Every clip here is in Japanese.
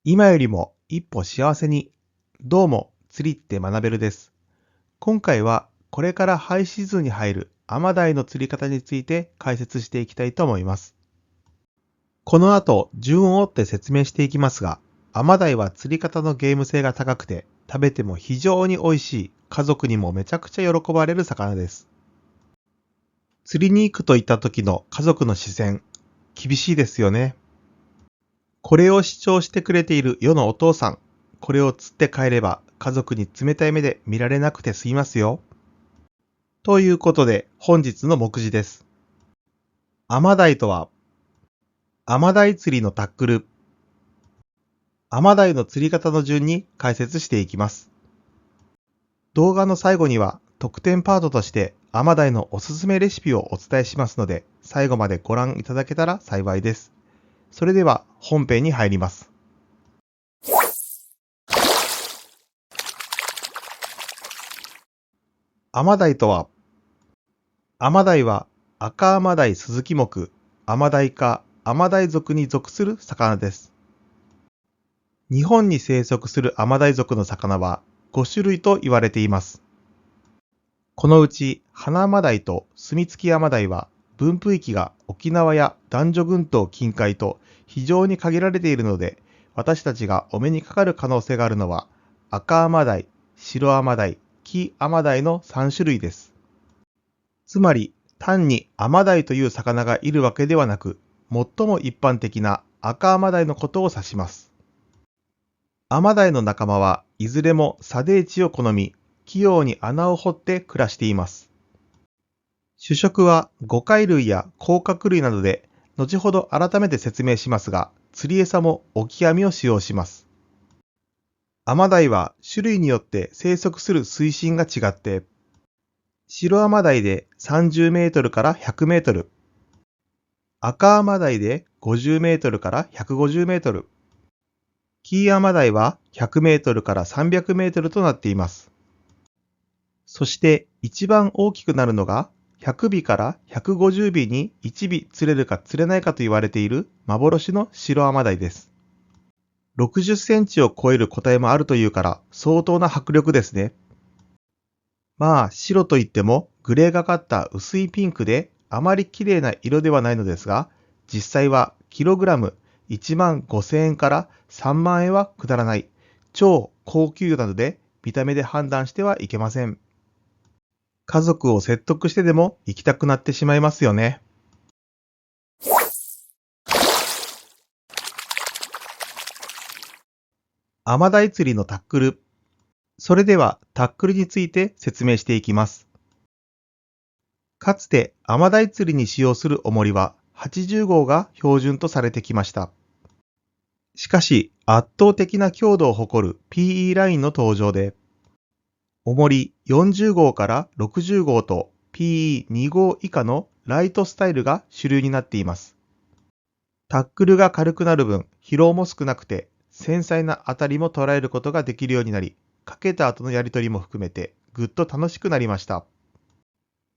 今よりも一歩幸せに。どうも、釣りって学べるです。今回はこれからハイシーズンに入るアマダイの釣り方について解説していきたいと思います。この後、順を追って説明していきますが、アマダイは釣り方のゲーム性が高くて、食べても非常に美味しい、家族にもめちゃくちゃ喜ばれる魚です。釣りに行くといった時の家族の視線、厳しいですよね。これを視聴してくれている世のお父さん、これを釣って帰れば家族に冷たい目で見られなくて済みますよ。ということで本日の目次です。アマダイとは、アマダイ釣りのタックル。アマダイの釣り方の順に解説していきます。動画の最後には特典パートとしてアマダイのおすすめレシピをお伝えしますので、最後までご覧いただけたら幸いです。それでは本編に入ります。アマダイとは、アマダイは赤アマダイスズキ目、アマダイ科アマダイ属に属する魚です。日本に生息するアマダイ属の魚は5種類と言われています。このうち花アマダイとスミツキアマダイは分布域が沖縄や男女群島近海と非常に限られているので、私たちがお目にかかる可能性があるのは赤アマダイ、白アマダイ、黄アマダイの3種類です。つまり単にアマダイという魚がいるわけではなく、最も一般的な赤アマダイのことを指します。アマダイの仲間はいずれも砂泥地を好み、器用に穴を掘って暮らしています。主食は魚介類や甲殻類などで、後ほど改めて説明しますが、釣り餌もオキアミを使用します。アマダイは種類によって生息する水深が違って、白アマダイで30メートルから100メートル、赤アマダイで50メートルから150メートル、黄アマダイは100メートルから300メートルとなっています。そして一番大きくなるのが100尾から150尾に1尾釣れるか釣れないかと言われている幻の白アマダイです。60センチを超える個体もあるというから相当な迫力ですね。まあ白といってもグレーがかった薄いピンクであまり綺麗な色ではないのですが、実際はキログラム1万5000円から3万円は下らない超高級魚なので、見た目で判断してはいけません。家族を説得してでも行きたくなってしまいますよね。アマダイ釣りのタックル。それではタックルについて説明していきます。かつてアマダイ釣りに使用する重りは80号が標準とされてきました。しかし圧倒的な強度を誇る PE ラインの登場で、重り40号から60号と PE2 号以下のライトスタイルが主流になっています。タックルが軽くなる分、疲労も少なくて、繊細な当たりも捉えることができるようになり、かけた後のやり取りも含めて、ぐっと楽しくなりました。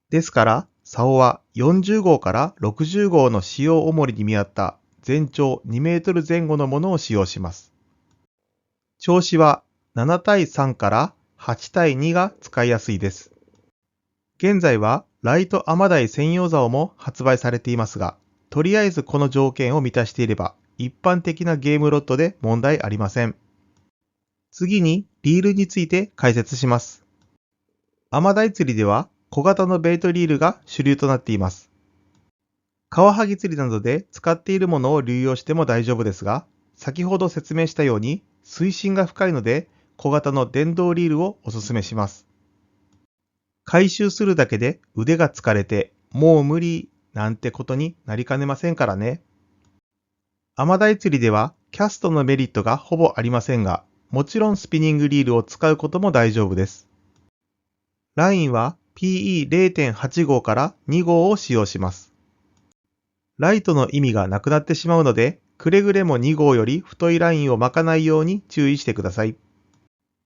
ですから、竿は40号から60号の使用重りに見合った全長2メートル前後のものを使用します。調子は7対3から8対2が使いやすいです。現在はライトアマダイ専用竿も発売されていますが、とりあえずこの条件を満たしていれば、一般的なゲームロッドで問題ありません。次にリールについて解説します。アマダイ釣りでは小型のベイトリールが主流となっています。カワハギ釣りなどで使っているものを流用しても大丈夫ですが、先ほど説明したように水深が深いので小型の電動リールをおすすめします。回収するだけで腕が疲れてもう無理なんてことになりかねませんからね。アマダイ釣りではキャストのメリットがほぼありませんが、もちろんスピニングリールを使うことも大丈夫です。ラインは PE0.8 号から2号を使用します。ライトの意味がなくなってしまうので、くれぐれも2号より太いラインを巻かないように注意してください。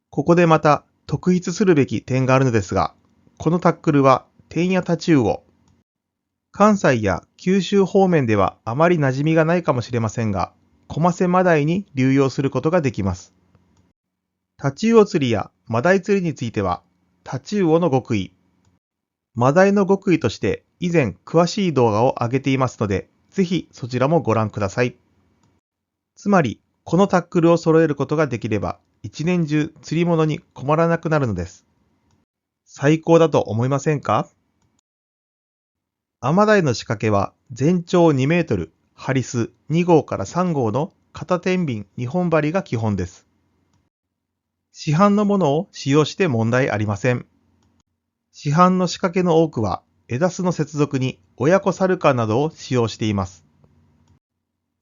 ここでまた特筆するべき点があるのですが、このタックルは点やタチウオ。関西や九州方面ではあまり馴染みがないかもしれませんが、コマセマダイに流用することができます。タチウオ釣りやマダイ釣りについては、タチウオの極意、マダイの極意として以前詳しい動画を上げていますので、ぜひそちらもご覧ください。つまり、このタックルを揃えることができれば、一年中釣り物に困らなくなるのです。最高だと思いませんか？アマダイの仕掛けは全長2メートル、ハリス2号から3号の片天秤2本針が基本です。市販のものを使用して問題ありません。市販の仕掛けの多くは枝巣の接続に親子サルカンなどを使用しています。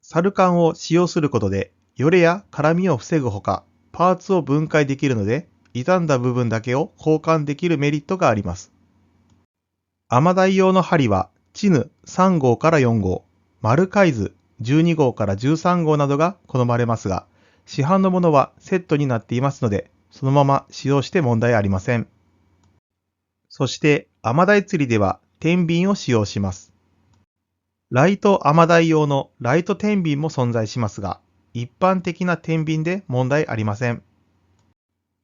サルカンを使用することで、よれや絡みを防ぐほか、パーツを分解できるので、傷んだ部分だけを交換できるメリットがあります。アマダイ用の針は、チヌ3号から4号、マルカイズ12号から13号などが好まれますが、市販のものはセットになっていますので、そのまま使用して問題ありません。そして、アマダイ釣りでは天秤を使用します。ライトアマダイ用のライト天秤も存在しますが、一般的な天秤で問題ありません。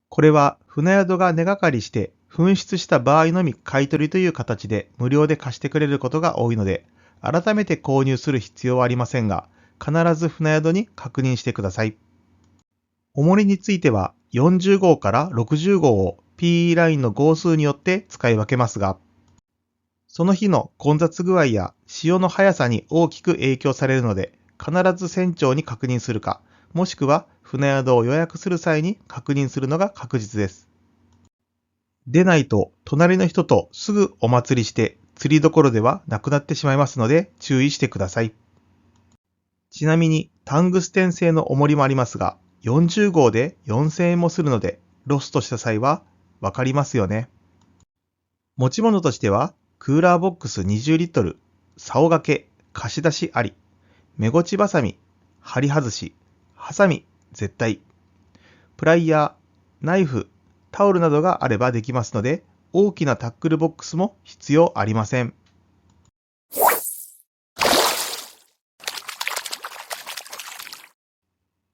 これは船宿が根がかりして紛失した場合のみ買い取りという形で無料で貸してくれることが多いので、改めて購入する必要はありませんが、必ず船宿に確認してください。重りについては40号から60号を PE ラインの号数によって使い分けますが、その日の混雑具合や潮の速さに大きく影響されるので、必ず船長に確認するか、もしくは船宿を予約する際に確認するのが確実です。でないと、隣の人とすぐお祭りして釣りどころではなくなってしまいますので注意してください。ちなみにタングステン製の重りもありますが、40号で4000円もするので、ロストした際はわかりますよね。持ち物としては、クーラーボックス20リットル、竿掛け、貸し出しあり、目ごちばさみ、針外し、ハサミ、絶対、プライヤー、ナイフ、タオルなどがあればできますので、大きなタックルボックスも必要ありません。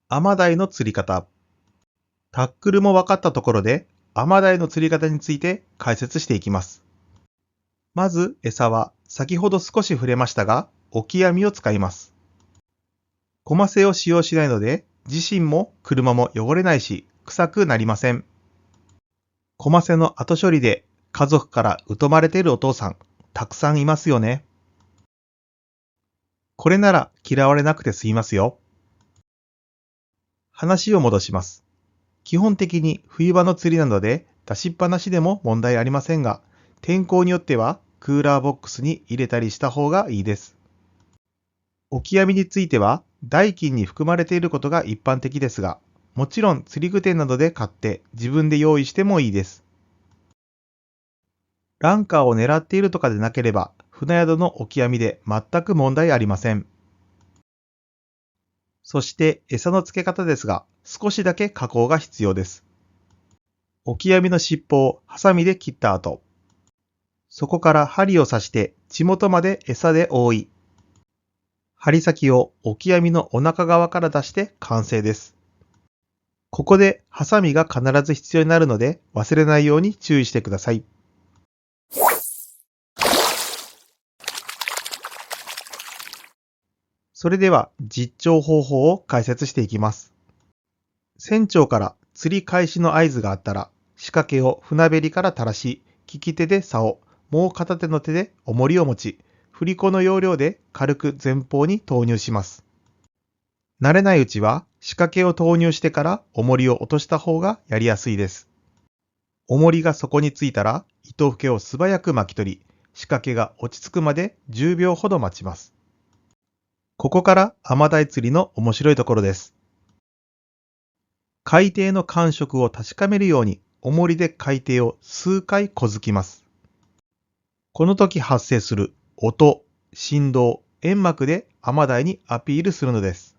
アマダイの釣り方。タックルも分かったところで、アマダイの釣り方について解説していきます。まず餌は先ほど少し触れましたが、オキアミを使います。コマセを使用しないので、自身も車も汚れないし、臭くなりません。コマセの後処理で家族から疎まれているお父さん、たくさんいますよね。これなら嫌われなくて済みますよ。話を戻します。基本的に冬場の釣りなので出しっぱなしでも問題ありませんが、天候によってはクーラーボックスに入れたりした方がいいです。オキアミについては代金に含まれていることが一般的ですが、もちろん釣り具店などで買って自分で用意してもいいです。ランカーを狙っているとかでなければ、船宿のオキアミで全く問題ありません。そして餌の付け方ですが、少しだけ加工が必要です。オキアミの尻尾をハサミで切った後、そこから針を刺して血元まで餌で覆い、針先をオキアミのお腹側から出して完成です。ここでハサミが必ず必要になるので忘れないように注意してください。それでは実釣方法を解説していきます。船長から釣り開始の合図があったら、仕掛けを船べりから垂らし、利き手で竿、もう片手の手で重りを持ち、振り子の要領で軽く前方に投入します。慣れないうちは仕掛けを投入してから重りを落とした方がやりやすいです。重りが底についたら糸吹けを素早く巻き取り、仕掛けが落ち着くまで10秒ほど待ちます。ここからアマダイ釣りの面白いところです。海底の感触を確かめるように重りで海底を数回こづきます。この時発生する音、振動、煙幕でアマダイにアピールするのです。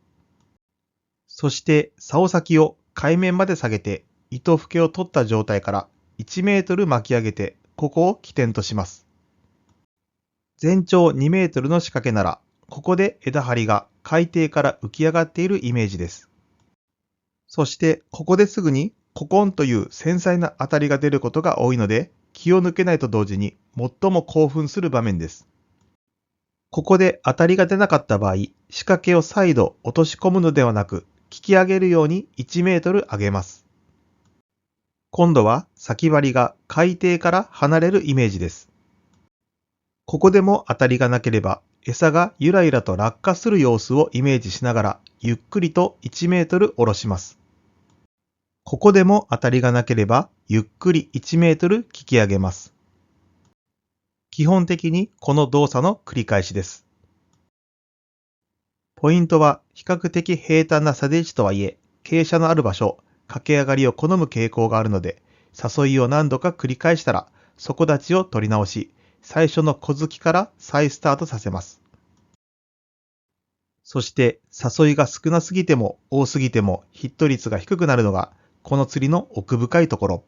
そして竿先を海面まで下げて糸吹けを取った状態から1メートル巻き上げてここを起点とします。全長2メートルの仕掛けならここで枝張りが海底から浮き上がっているイメージです。そしてここですぐにココンという繊細な当たりが出ることが多いので、気を抜けないと同時に最も興奮する場面です。ここで当たりが出なかった場合、仕掛けを再度落とし込むのではなく、引き上げるように1メートル上げます。今度は先針が海底から離れるイメージです。ここでも当たりがなければ、餌がゆらゆらと落下する様子をイメージしながら、ゆっくりと1メートル下ろします。ここでも当たりがなければ、ゆっくり1メートル引き上げます。基本的にこの動作の繰り返しです。ポイントは比較的平坦な砂泥地とはいえ、傾斜のある場所、駆け上がりを好む傾向があるので、誘いを何度か繰り返したら、底立ちを取り直し、最初の小突きから再スタートさせます。そして誘いが少なすぎても多すぎてもヒット率が低くなるのがこの釣りの奥深いところ。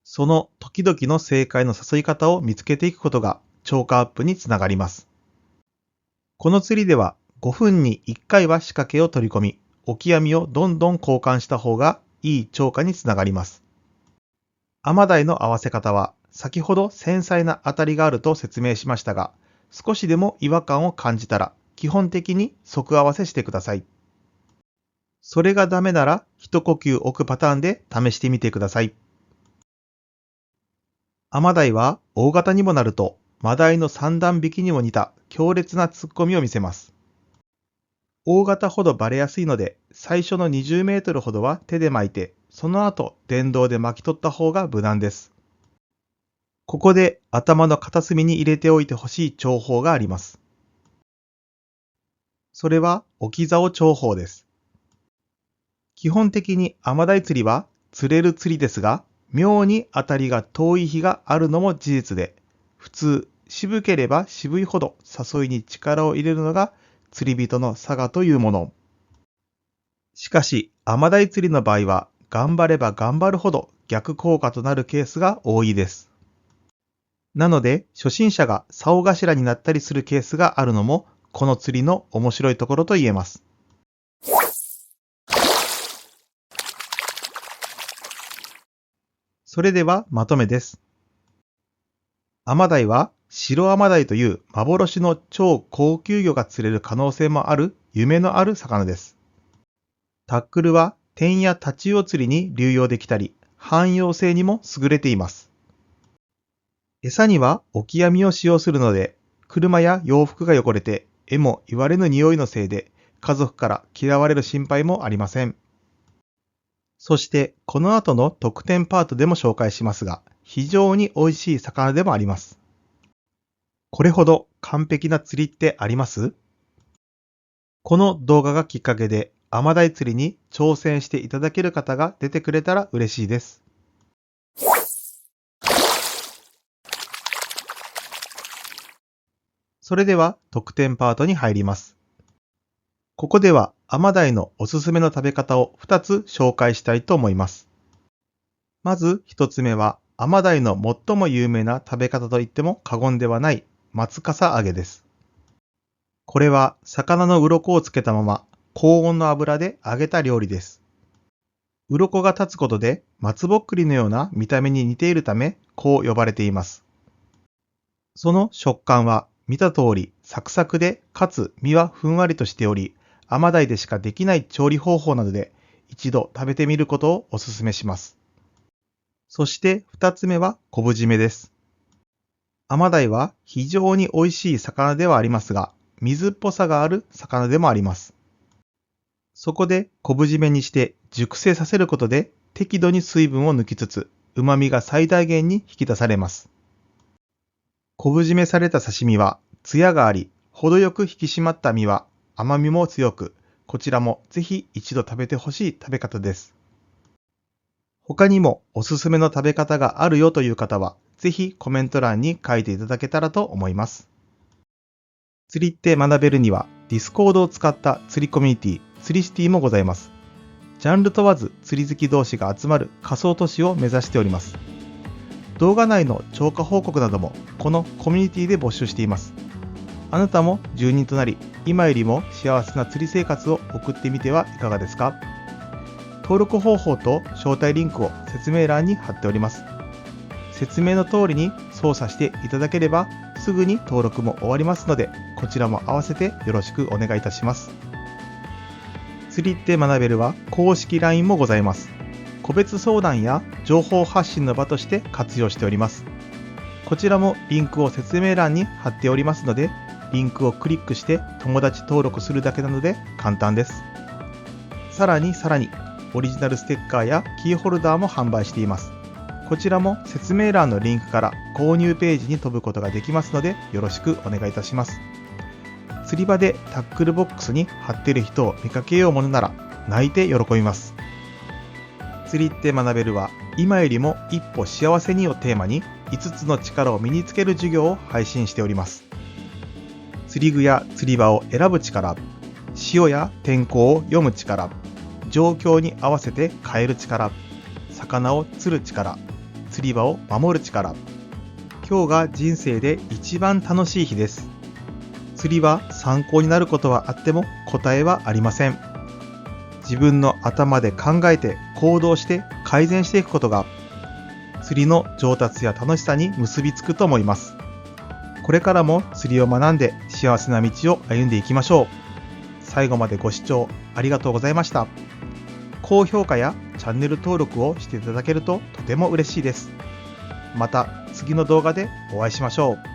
その時々の正解の誘い方を見つけていくことが超過アップにつながります。この釣りでは5分に1回は仕掛けを取り込み、オキ網をどんどん交換した方がいい超過につながります。アマダイの合わせ方は先ほど繊細な当たりがあると説明しましたが、少しでも違和感を感じたら基本的に即合わせしてください。それがダメなら一呼吸置くパターンで試してみてください。アマダイは大型にもなるとマダイの三段引きにも似た強烈な突っ込みを見せます。大型ほどバレやすいので最初の20メートルほどは手で巻いて、その後電動で巻き取った方が無難です。ここで頭の片隅に入れておいてほしい重宝があります。それは置き竿重宝です。基本的にアマダイ釣りは釣れる釣りですが、妙に当たりが遠い日があるのも事実で、普通渋ければ渋いほど誘いに力を入れるのが釣り人の差がというもの。しかしアマダイ釣りの場合は頑張れば頑張るほど逆効果となるケースが多いです。なので初心者が竿頭になったりするケースがあるのもこの釣りの面白いところと言えます。それではまとめです。アマダイは白アマダイという幻の超高級魚が釣れる可能性もある夢のある魚です。タックルは点やタチウオ釣りに流用できたり、汎用性にも優れています。餌にはオキ網を使用するので、車や洋服が汚れて得も言われぬ匂いのせいで家族から嫌われる心配もありません。そしてこの後の特典パートでも紹介しますが、非常に美味しい魚でもあります。これほど完璧な釣りってあります？この動画がきっかけでアマダイ釣りに挑戦していただける方が出てくれたら嬉しいです。それでは特典パートに入ります。ここではアマダイのおすすめの食べ方を2つ紹介したいと思います。まず1つ目はアマダイの最も有名な食べ方と言っても過言ではない松笠揚げです。これは魚の鱗をつけたまま高温の油で揚げた料理です。鱗が立つことで松ぼっくりのような見た目に似ているためこう呼ばれています。その食感は見た通りサクサクでかつ身はふんわりとしており、アマダイでしかできない調理方法なので一度食べてみることをお勧めします。そして2つ目は昆布締めです。アマダイは非常に美味しい魚ではありますが、水っぽさがある魚でもあります。そこで昆布締めにして熟成させることで適度に水分を抜きつつ、旨味が最大限に引き出されます。昆布締めされた刺身はツヤがあり、程よく引き締まった身は甘みも強く、こちらもぜひ一度食べてほしい食べ方です。他にもおすすめの食べ方があるよという方は、ぜひコメント欄に書いていただけたらと思います。釣りって学べるには、Discord を使った釣りコミュニティ、釣りシティもございます。ジャンル問わず釣り好き同士が集まる仮想都市を目指しております。動画内の超過報告などもこのコミュニティで募集しています。あなたも住人となり、今よりも幸せな釣り生活を送ってみてはいかがですか？登録方法と招待リンクを説明欄に貼っております。説明の通りに操作していただければすぐに登録も終わりますので、こちらも合わせてよろしくお願いいたします。釣りって学べるは公式 LINE もございます。個別相談や情報発信の場として活用しております。こちらもリンクを説明欄に貼っておりますので、リンクをクリックして友達登録するだけなので簡単です。さらにオリジナルステッカーやキーホルダーも販売しています。こちらも説明欄のリンクから購入ページに飛ぶことができますので、よろしくお願いいたします。釣り場でタックルボックスに貼っている人を見かけようものなら泣いて喜びます。釣りって学べるは今よりも一歩幸せにをテーマに5つの力を身につける授業を配信しております。釣り具や釣り場を選ぶ力、潮や天候を読む力、状況に合わせて変える力、魚を釣る力、釣り場を守る力。今日が人生で一番楽しい日です。釣りは参考になることはあっても答えはありません。自分の頭で考えて行動して改善していくことが釣りの上達や楽しさに結びつくと思います。これからも釣りを学んで幸せな道を歩んでいきましょう。最後までご視聴ありがとうございました。高評価やチャンネル登録をしていただけるととても嬉しいです。また次の動画でお会いしましょう。